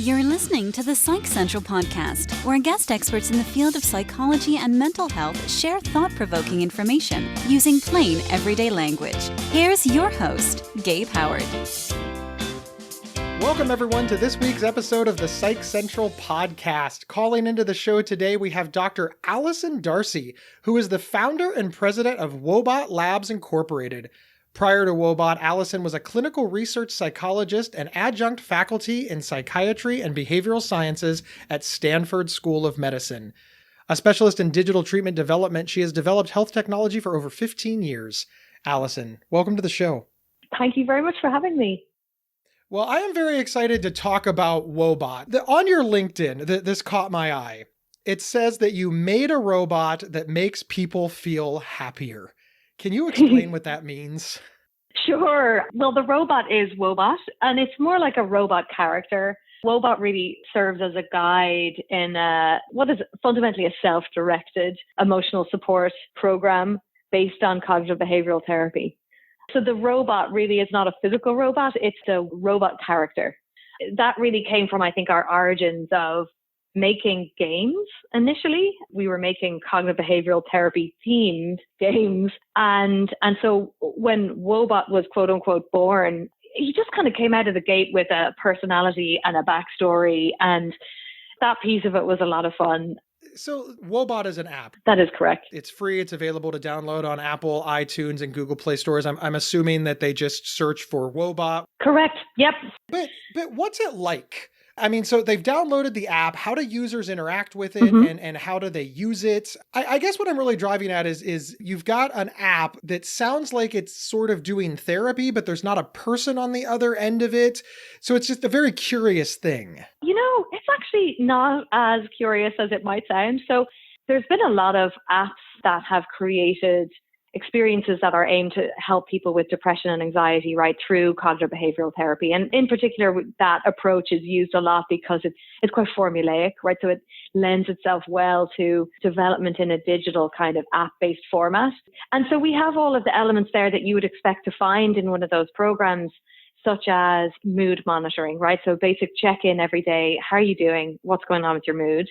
You're listening to the Psych Central podcast, where guest experts in the field of psychology and mental health share thought-provoking information using plain, everyday language. Here's your host, Gabe Howard. Welcome, everyone, to this week's episode of the Psych Central podcast. Calling into the show today, we have Dr. Alison Darcy, who is the founder and president of Woebot Labs, Incorporated. Prior to Woebot, Alison was a clinical research psychologist and adjunct faculty in Psychiatry and Behavioral Sciences at Stanford School of Medicine. A specialist in digital treatment development, she has developed health technology for over 15 years. Alison, welcome to the show. Thank you very much for having me. Well, I am very excited to talk about Woebot. On your LinkedIn, this caught my eye. It says that you made a robot that makes people feel happier. Can you explain what that means? Sure. Well, the robot is Woebot, and it's more like a robot character. Woebot really serves as a guide in what is fundamentally a self-directed emotional support program based on cognitive behavioral therapy. So the robot really is not a physical robot, it's a robot character. That really came from, I think, our origins of making games initially. We were making cognitive behavioral therapy themed games. And so when Woebot was quote unquote born, he just kind of came out of the gate with a personality and a backstory. And that piece of it was a lot of fun. So Woebot is an app. That is correct. It's free. It's available to download on Apple, iTunes, and Google Play stores. I'm assuming that they just search for Woebot. Correct. Yep. But what's it like? I mean, so they've downloaded the app. How do users interact with it, and how do they use it? I guess what I'm really driving at is you've got an app that sounds like it's sort of doing therapy, but there's not a person on the other end of it. So it's just a very curious thing. You know, it's actually not as curious as it might sound. So there's been a lot of apps that have created experiences that are aimed to help people with depression and anxiety right through cognitive behavioral therapy. And in particular, that approach is used a lot because it's quite formulaic, right? So it lends itself well to development in a digital kind of app-based format. And so we have all of the elements there that you would expect to find in one of those programs, such as mood monitoring, right? So basic check-in every day. How are you doing? What's going on with your mood?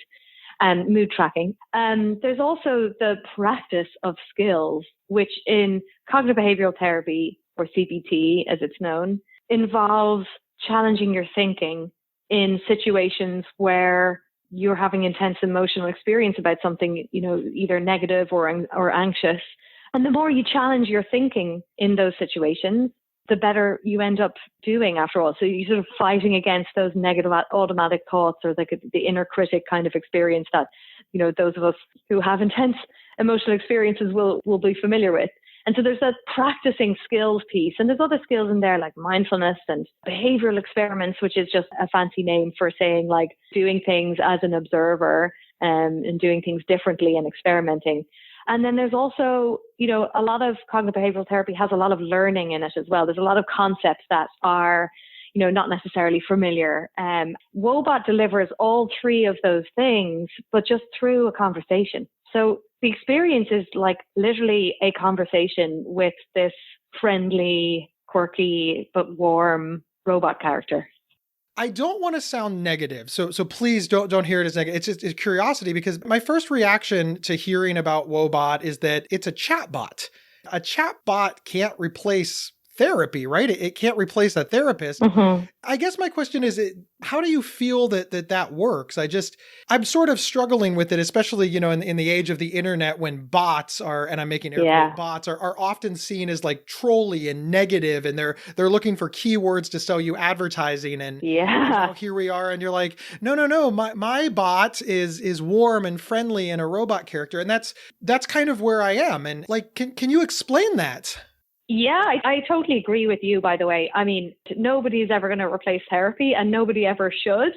And mood tracking. There's also the practice of skills, which in cognitive behavioral therapy, or CBT as it's known, involves challenging your thinking in situations where you're having intense emotional experience about something, you know, either negative or anxious. And the more you challenge your thinking in those situations, the better you end up doing after all. So you're sort of fighting against those negative automatic thoughts, or the inner critic kind of experience that, you know, those of us who have intense emotional experiences will be familiar with. And so there's that practicing skills piece. And there's other skills in there like mindfulness and behavioral experiments, which is just a fancy name for saying like doing things as an observer and doing things differently and experimenting. And then there's also, you know, a lot of cognitive behavioral therapy has a lot of learning in it as well. There's a lot of concepts that are, you know, not necessarily familiar. Woebot delivers all three of those things, but just through a conversation. So the experience is like literally a conversation with this friendly, quirky, but warm robot character. I don't want to sound negative, so please don't hear it as negative. It's curiosity, because my first reaction to hearing about Woebot is that it's a chatbot. A chatbot can't replace therapy, right? It can't replace a therapist. Mm-hmm. I guess my question is, how do you feel that works? I'm sort of struggling with it, especially, you know, in the age of the internet, when bots are, and I'm making air quote, bots are often seen as like trolly and negative, and they're looking for keywords to sell you advertising. And you know, here we are, and you're like, no, my bot is warm and friendly and a robot character. And that's kind of where I am. And like, can you explain that? Yeah, I totally agree with you, by the way. I mean, nobody's ever going to replace therapy, and nobody ever should.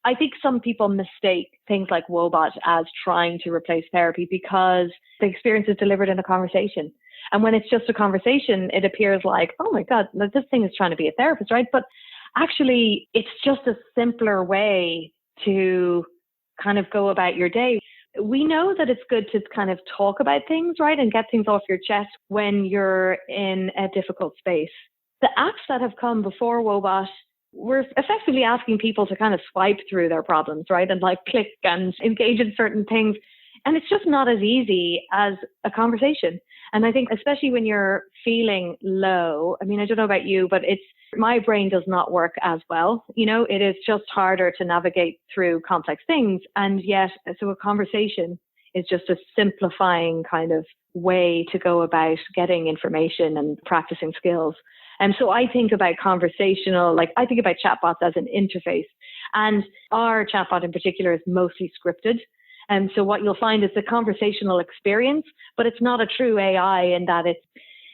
I think some people mistake things like Woebot as trying to replace therapy because the experience is delivered in a conversation. And when it's just a conversation, it appears like, oh my God, this thing is trying to be a therapist, right? But actually, it's just a simpler way to kind of go about your day. We know that it's good to kind of talk about things, right, and get things off your chest when you're in a difficult space. The apps that have come before Woebot we're effectively asking people to kind of swipe through their problems, right? And like click and engage in certain things. And it's just not as easy as a conversation. And I think especially when you're feeling low, I mean, I don't know about you, but my brain does not work as well. It is just harder to navigate through complex things. And yet, so a conversation is just a simplifying kind of way to go about getting information and practicing skills. And so I think about I think about chatbots as an interface. And our chatbot in particular is mostly scripted. And so what you'll find is a conversational experience, but it's not a true AI in that it's,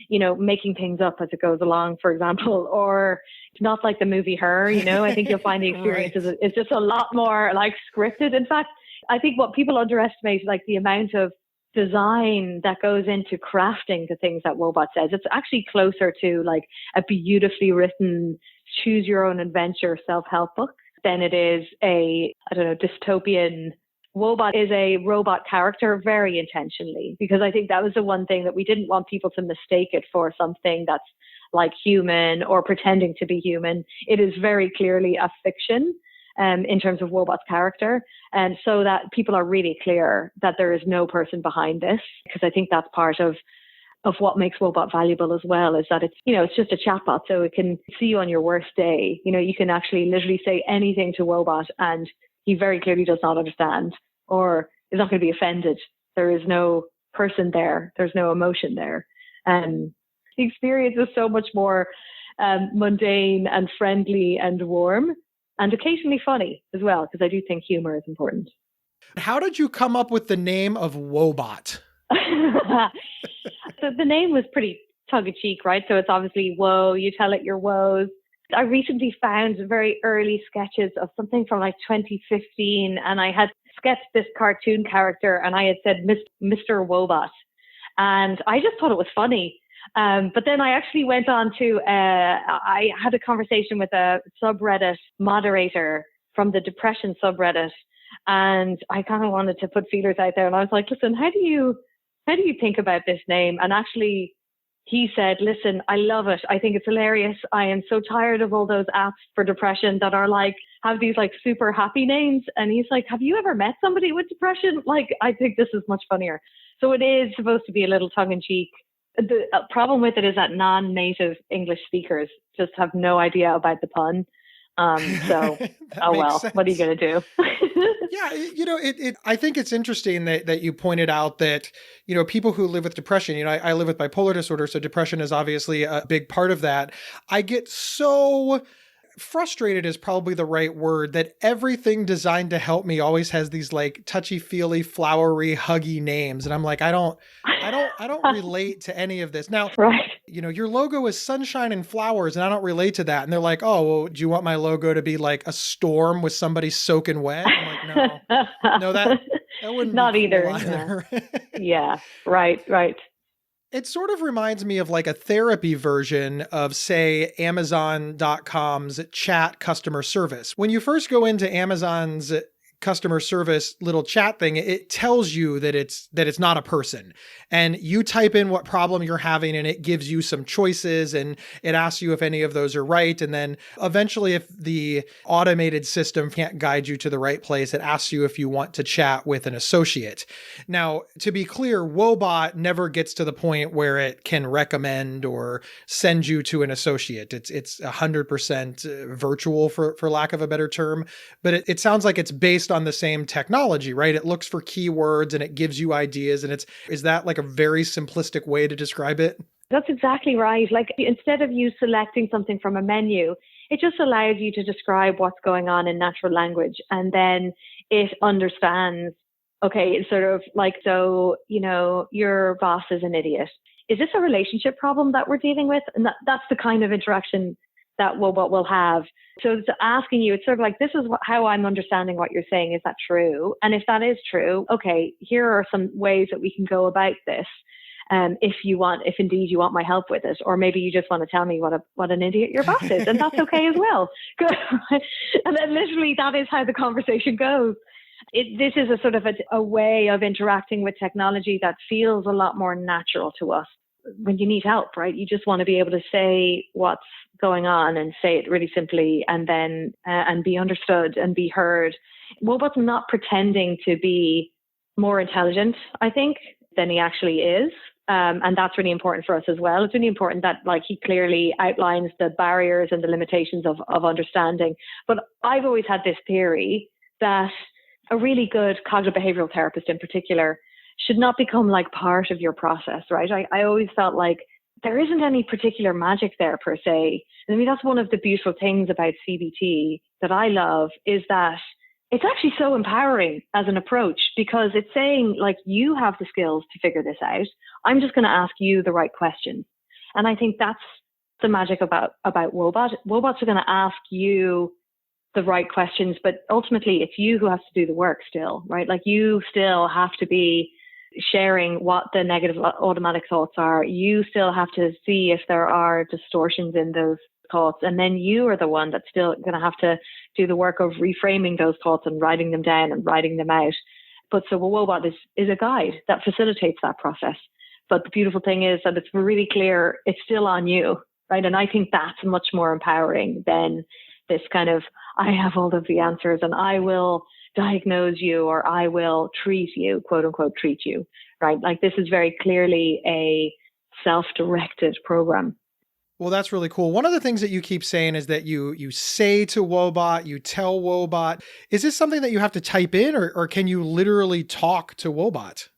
making things up as it goes along, for example, or it's not like the movie Her, I think you'll find the experience is just a lot more like scripted. In fact, I think what people underestimate, like the amount of design that goes into crafting the things that Woebot says. It's actually closer to like a beautifully written choose your own adventure self-help book than it is dystopian. Woebot is a robot character very intentionally, because I think that was the one thing that we didn't want people to mistake it for something that's like human or pretending to be human. It is very clearly a fiction in terms of Woebot's character. And so that people are really clear that there is no person behind this, because I think that's part of what makes Woebot valuable as well, is that it's just a chatbot. So it can see you on your worst day. You can actually literally say anything to Woebot and he very clearly does not understand or is not going to be offended. There is no person there. There's no emotion there. The experience is so much more mundane and friendly and warm and occasionally funny as well, because I do think humor is important. How did you come up with the name of Woebot? So the name was pretty tongue-in-cheek, right? So it's obviously woe, you tell it your woes. I recently found very early sketches of something from like 2015, and I had sketched this cartoon character and I had said Mr. Woebot, and I just thought it was funny. But then I actually went on to, I had a conversation with a subreddit moderator from the depression subreddit, and I kind of wanted to put feelers out there, and I was like, listen, how do you think about this name? And actually he said, listen, I love it. I think it's hilarious. I am so tired of all those apps for depression that are like, have these like super happy names. And he's like, have you ever met somebody with depression? Like, I think this is much funnier. So it is supposed to be a little tongue in cheek. The problem with it is that non-native English speakers just have no idea about the pun. So, oh well, sense. What are you going to do? Yeah, I think it's interesting that you pointed out that, people who live with depression, I live with bipolar disorder, so depression is obviously a big part of that. I get so frustrated is probably the right word, that everything designed to help me always has these like touchy-feely, flowery, huggy names. And I'm like, I don't relate to any of this. Now, right. Your logo is sunshine and flowers, and I don't relate to that. And they're like, oh, well, do you want my logo to be like a storm with somebody soaking wet? I'm like, no, that wouldn't not be either. Cool either. Yeah, right. It sort of reminds me of like a therapy version of, say, Amazon.com's chat customer service. When you first go into Amazon's customer service little chat thing, it tells you that it's not a person, and you type in what problem you're having and it gives you some choices and it asks you if any of those are right. And then eventually, if the automated system can't guide you to the right place, it asks you if you want to chat with an associate. Now, to be clear, Woebot never gets to the point where it can recommend or send you to an associate. It's 100% virtual for lack of a better term, but it sounds like it's based on the same technology, right? It looks for keywords and it gives you ideas. And is that like a very simplistic way to describe it? That's exactly right. Like, instead of you selecting something from a menu, it just allows you to describe what's going on in natural language. And then it understands, okay, it's sort of like, so, your boss is an idiot. Is this a relationship problem that we're dealing with? And that's the kind of interaction that Woebot will have. So it's asking you, it's sort of like, this is how I'm understanding what you're saying. Is that true? And if that is true, okay, here are some ways that we can go about this. If indeed you want my help with it, or maybe you just want to tell me what an idiot your boss is, and that's okay as well. Good. And then literally that is how the conversation goes. This is a sort of a way of interacting with technology that feels a lot more natural to us. when you need help, right? You just want to be able to say what's going on and say it really simply, and then and be understood and be heard. Woebot's not pretending to be more intelligent, I think, than he actually is. And that's really important for us as well. It's really important that he clearly outlines the barriers and the limitations of understanding. But I've always had this theory that a really good cognitive behavioral therapist in particular should not become part of your process, right? I always felt like there isn't any particular magic there per se. I mean, that's one of the beautiful things about CBT that I love, is that it's actually so empowering as an approach, because it's saying you have the skills to figure this out. I'm just going to ask you the right questions. And I think that's the magic about Woebot. Woebots are going to ask you the right questions, but ultimately it's you who has to do the work still, right? You still have to be sharing what the negative automatic thoughts are. You still have to see if there are distortions in those thoughts. And then you are the one that's still going to have to do the work of reframing those thoughts and writing them down and writing them out. But so Woebot is a guide that facilitates that process. But the beautiful thing is that it's really clear it's still on you, right? And I think that's much more empowering than this kind of, I have all of the answers and I will diagnose you, or I will treat you, quote unquote, treat you, right? This is very clearly a self-directed program. Well, that's really cool. One of the things that you keep saying is that you say to Woebot, you tell Woebot. Is this something that you have to type in, or can you literally talk to Woebot?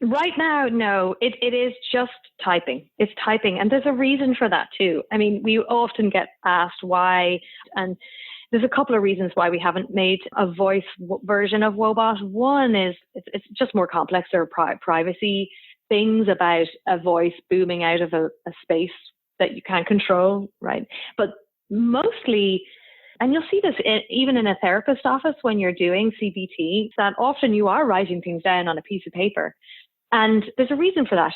Right now, no, it is just typing. It's typing. And there's a reason for that too. I mean, we often get asked why, and there's a couple of reasons why we haven't made a voice version of Woebot. One is it's just more complex. There are privacy things about a voice booming out of a space that you can't control, right? But mostly, and you'll see this even in a therapist office when you're doing CBT, that often you are writing things down on a piece of paper. And there's a reason for that.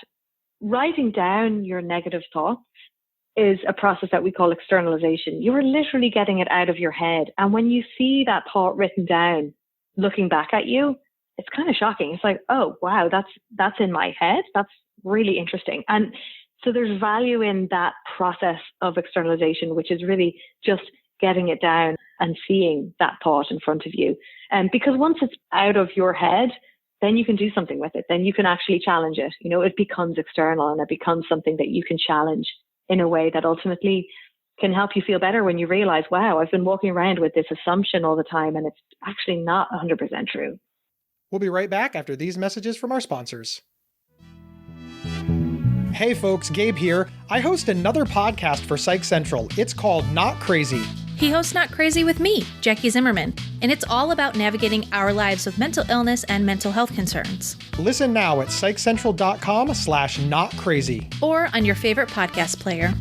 Writing down your negative thoughts is a process that we call externalization. You are literally getting it out of your head. And when you see that thought written down, looking back at you, it's kind of shocking. It's like, oh, wow, that's in my head. That's really interesting. And so there's value in that process of externalization, which is really just getting it down and seeing that thought in front of you. And because once it's out of your head, then you can do something with it. Then you can actually challenge it. It becomes external and it becomes something that you can challenge in a way that ultimately can help you feel better when you realize, wow, I've been walking around with this assumption all the time and it's actually not 100% true. We'll be right back after these messages from our sponsors. Hey folks, Gabe here. I host another podcast for Psych Central. It's called Not Crazy. He hosts Not Crazy with me, Jackie Zimmerman, and it's all about navigating our lives with mental illness and mental health concerns. Listen now at psychcentral.com/notcrazy. Or on your favorite podcast player.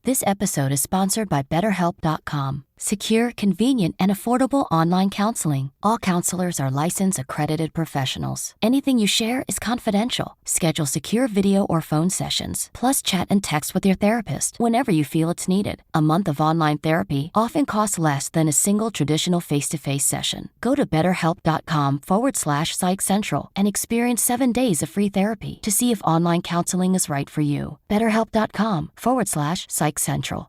This episode is sponsored by BetterHelp.com. Secure, convenient, and affordable online counseling. All counselors are licensed, accredited professionals. Anything you share is confidential. Schedule secure video or phone sessions, plus chat and text with your therapist whenever you feel it's needed. A month of online therapy often costs less than a single traditional face-to-face session. Go to BetterHelp.com/PsychCentral and experience 7 days of free therapy to see if online counseling is right for you. BetterHelp.com/PsychCentral.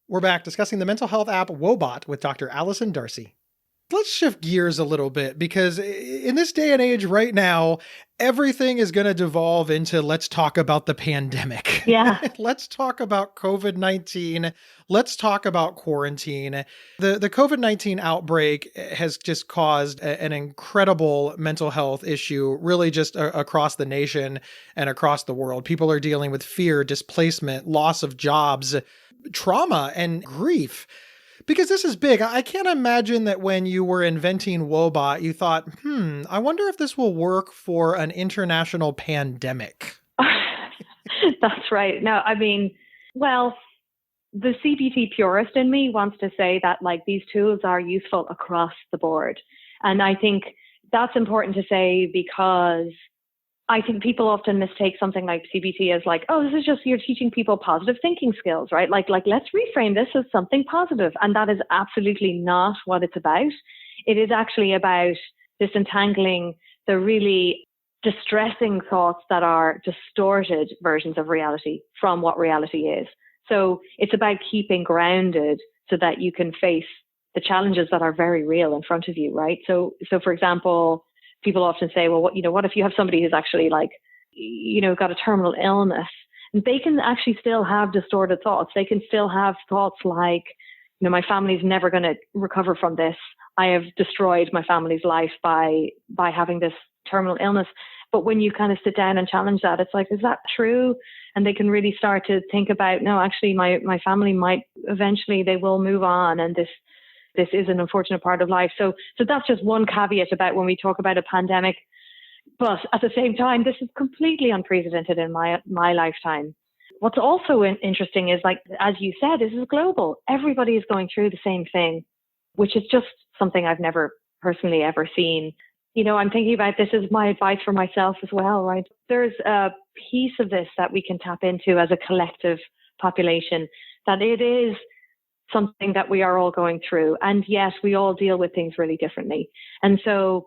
We're back discussing the mental health app Woebot with Dr. Alison Darcy. Let's shift gears a little bit, because in this day and age right now, everything is going to devolve into let's talk about the pandemic. Yeah. Let's talk about COVID-19. Let's talk about quarantine. The COVID-19 outbreak has just caused an incredible mental health issue, really just across the nation and across the world. People are dealing with fear, displacement, loss of jobs, trauma, and grief. Because this is big. I can't imagine that when you were inventing Woebot, you thought, I wonder if this will work for an international pandemic. That's right. No, I mean, well, the CBT purist in me wants to say that these tools are useful across the board. And I think that's important to say, because I think people often mistake something like CBT as oh, this is just, you're teaching people positive thinking skills, right? Let's reframe this as something positive. And that is absolutely not what it's about. It is actually about disentangling the really distressing thoughts that are distorted versions of reality from what reality is. So it's about keeping grounded so that you can face the challenges that are very real in front of you, right? So for example, people often say, well, what if you have somebody who's actually got a terminal illness? And they can actually still have distorted thoughts. They can still have thoughts like, my family's never going to recover from this. I have destroyed my family's life by having this terminal illness. But when you kind of sit down and challenge that, it's like, is that true? And they can really start to think about, no, actually my family might eventually, they will move on. And this is an unfortunate part of life. So that's just one caveat about when we talk about a pandemic. But at the same time, this is completely unprecedented in my lifetime. What's also interesting is, as you said, this is global. Everybody is going through the same thing, which is just something I've never personally ever seen. I'm thinking about this as my advice for myself as well, right? There's a piece of this that we can tap into as a collective population, that it is something that we are all going through. And yes, we all deal with things really differently. And so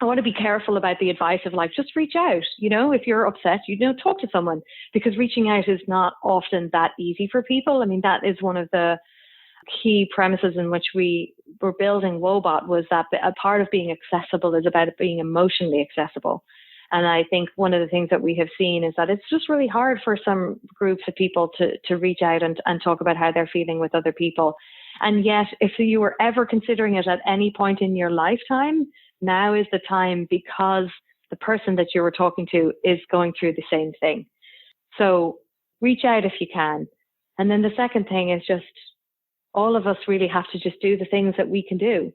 I want to be careful about the advice of just reach out, if you're upset, talk to someone, because reaching out is not often that easy for people. I mean, that is one of the key premises in which we were building Woebot, was that a part of being accessible is about it being emotionally accessible. And I think one of the things that we have seen is that it's just really hard for some groups of people to reach out and talk about how they're feeling with other people. And yet, if you were ever considering it at any point in your lifetime, now is the time, because the person that you were talking to is going through the same thing. So reach out if you can. And then the second thing is just, all of us really have to just do the things that we can do.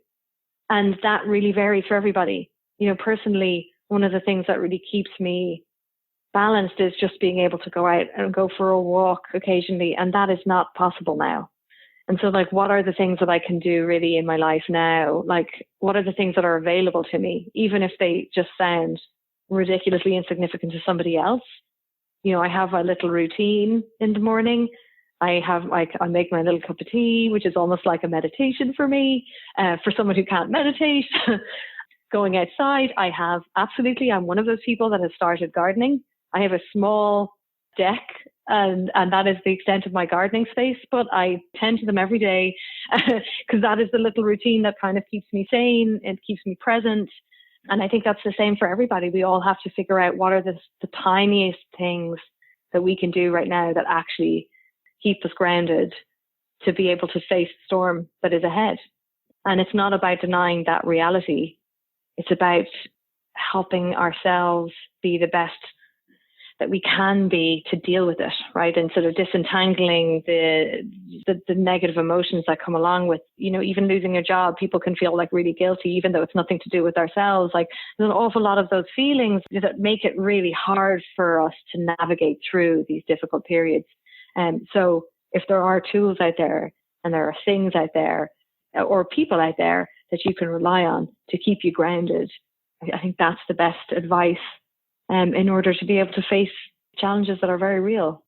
And that really varies for everybody. Personally, one of the things that really keeps me balanced is just being able to go out and go for a walk occasionally. And that is not possible now. And so what are the things that I can do really in my life now? What are the things that are available to me, even if they just sound ridiculously insignificant to somebody else? I have a little routine in the morning. I make my little cup of tea, which is almost like a meditation for me, for someone who can't meditate. Going outside, I'm one of those people that has started gardening. I have a small deck, and that is the extent of my gardening space, but I tend to them every day because that is the little routine that kind of keeps me sane. It keeps me present. And I think that's the same for everybody. We all have to figure out what are the tiniest things that we can do right now that actually keep us grounded to be able to face the storm that is ahead. And it's not about denying that reality. It's about helping ourselves be the best that we can be to deal with it, right? And sort of disentangling the negative emotions that come along with, even losing your job. People can feel really guilty, even though it's nothing to do with ourselves. There's an awful lot of those feelings that make it really hard for us to navigate through these difficult periods. So if there are tools out there, and there are things out there, or people out there that you can rely on to keep you grounded, I think that's the best advice in order to be able to face challenges that are very real.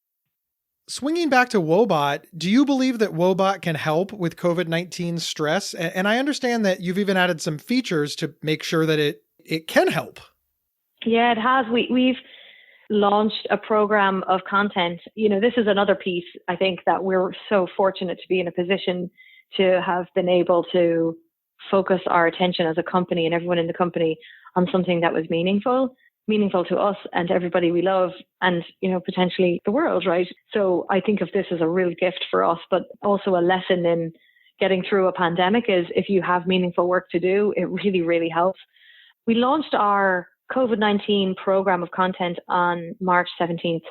Swinging back to Woebot, do you believe that Woebot can help with COVID-19 stress? And I understand that you've even added some features to make sure that it can help. Yeah, it has. We've launched a program of content. This is another piece, I think, that we're so fortunate to be in a position to have been able to focus our attention as a company and everyone in the company on something that was meaningful to us and everybody we love, and potentially the world, right? So I think of this as a real gift for us, but also a lesson in getting through a pandemic is, if you have meaningful work to do, it really, really helps. We launched our COVID-19 program of content on March 17th.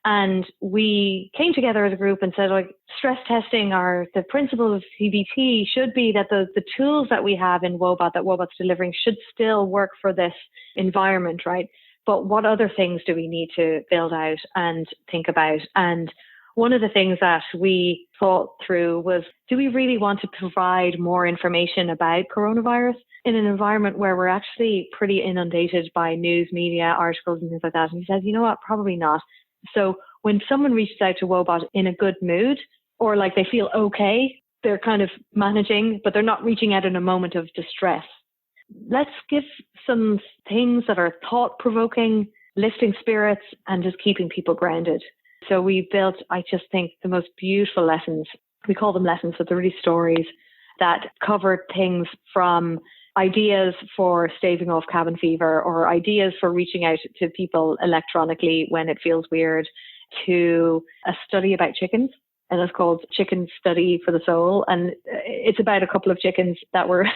And we came together as a group and said, stress testing, the principle of CBT should be that the tools that we have in Woebot, that Woebot's delivering, should still work for this environment, right? But what other things do we need to build out and think about? And one of the things that we thought through was, do we really want to provide more information about coronavirus in an environment where we're actually pretty inundated by news, media, articles and things like that? And he says, you know what, probably not. So when someone reaches out to Woebot in a good mood, or they feel okay, they're kind of managing, but they're not reaching out in a moment of distress. let's give some things that are thought-provoking, lifting spirits, and just keeping people grounded. So we built, I just think, the most beautiful lessons. We call them lessons, but they're really stories that cover things from ideas for staving off cabin fever or ideas for reaching out to people electronically when it feels weird, to a study about chickens. And it's called Chicken Study for the Soul. And it's about a couple of chickens that were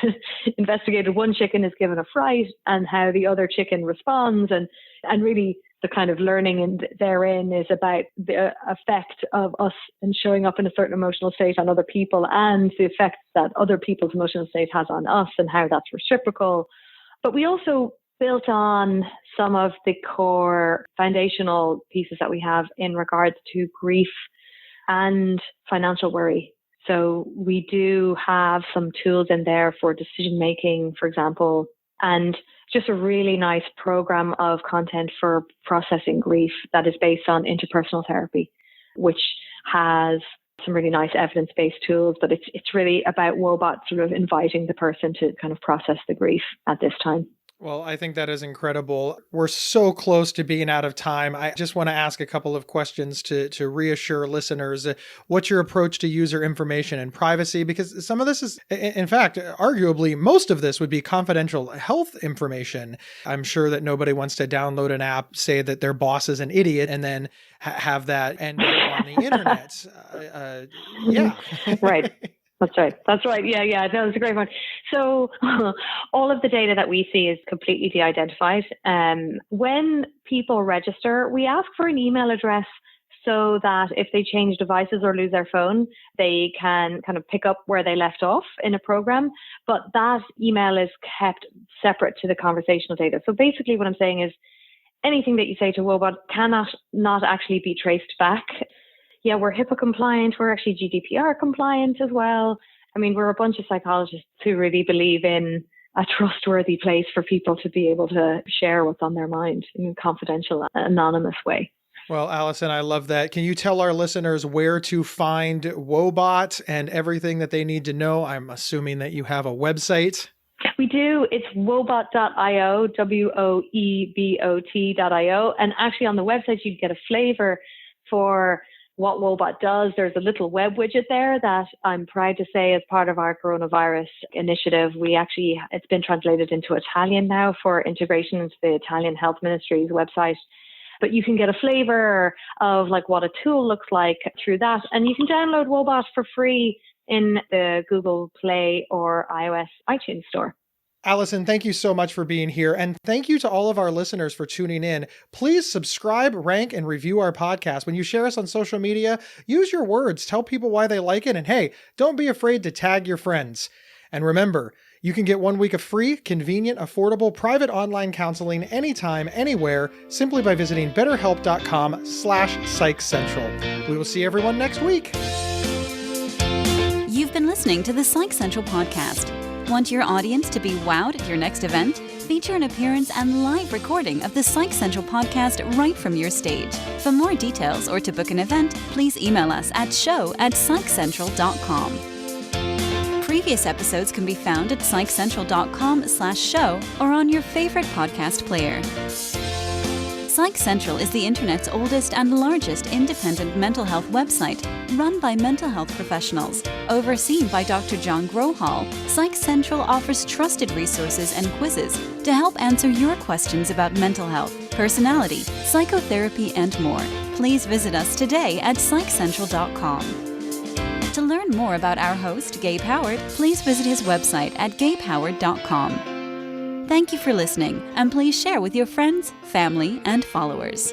investigated. One chicken is given a fright and how the other chicken responds. And really the kind of learning therein is about the effect of us and showing up in a certain emotional state on other people and the effects that other people's emotional state has on us and how that's reciprocal. But we also built on some of the core foundational pieces that we have in regards to grief and financial worry. So we do have some tools in there for decision making, for example, and just a really nice program of content for processing grief that is based on interpersonal therapy, which has some really nice evidence-based tools, but it's really about Woebot sort of inviting the person to kind of process the grief at this time. Well, I think that is incredible. We're so close to being out of time. I just want to ask a couple of questions to reassure listeners. What's your approach to user information and privacy? Because some of this is, in fact, arguably, most of this would be confidential health information. I'm sure that nobody wants to download an app, say that their boss is an idiot, and then have that end up on the internet. Yeah. Right. That's right. Yeah. No, it's a great one. So all of the data that we see is completely de-identified. When people register, we ask for an email address so that if they change devices or lose their phone, they can kind of pick up where they left off in a program. But that email is kept separate to the conversational data. So basically what I'm saying is anything that you say to Woebot cannot not actually be traced back. Yeah, we're HIPAA compliant. We're actually GDPR compliant as well. I mean, we're a bunch of psychologists who really believe in a trustworthy place for people to be able to share what's on their mind in a confidential, anonymous way. Well, Alison, I love that. Can you tell our listeners where to find Woebot and everything that they need to know? I'm assuming that you have a website. We do. It's woebot.io, WOEBOT.io. And actually on the website, you get a flavor for what Woebot does. There's a little web widget there that I'm proud to say as part of our coronavirus initiative. It's been translated into Italian now for integration into the Italian Health Ministry's website. But you can get a flavor of like what a tool looks like through that. And you can download Woebot for free in the Google Play or iOS iTunes store. Alison, thank you so much for being here. And thank you to all of our listeners for tuning in. Please subscribe, rank, and review our podcast. When you share us on social media, use your words, tell people why they like it. And hey, don't be afraid to tag your friends. And remember, you can get 1 week of free, convenient, affordable, private online counseling anytime, anywhere, simply by visiting betterhelp.com/psychcentral. We will see everyone next week. You've been listening to the Psych Central podcast. Want your audience to be wowed at your next event? Feature an appearance and live recording of the Psych Central podcast right from your stage. For more details or to book an event, please email us at show@psychcentral.com. Previous episodes can be found at psychcentral.com/show or on your favorite podcast player. Psych Central is the internet's oldest and largest independent mental health website, run by mental health professionals. Overseen by Dr. John Grohol, Psych Central offers trusted resources and quizzes to help answer your questions about mental health, personality, psychotherapy, and more. Please visit us today at psychcentral.com. To learn more about our host, Gabe Howard, please visit his website at gabehoward.com. Thank you for listening, and please share with your friends, family, and followers.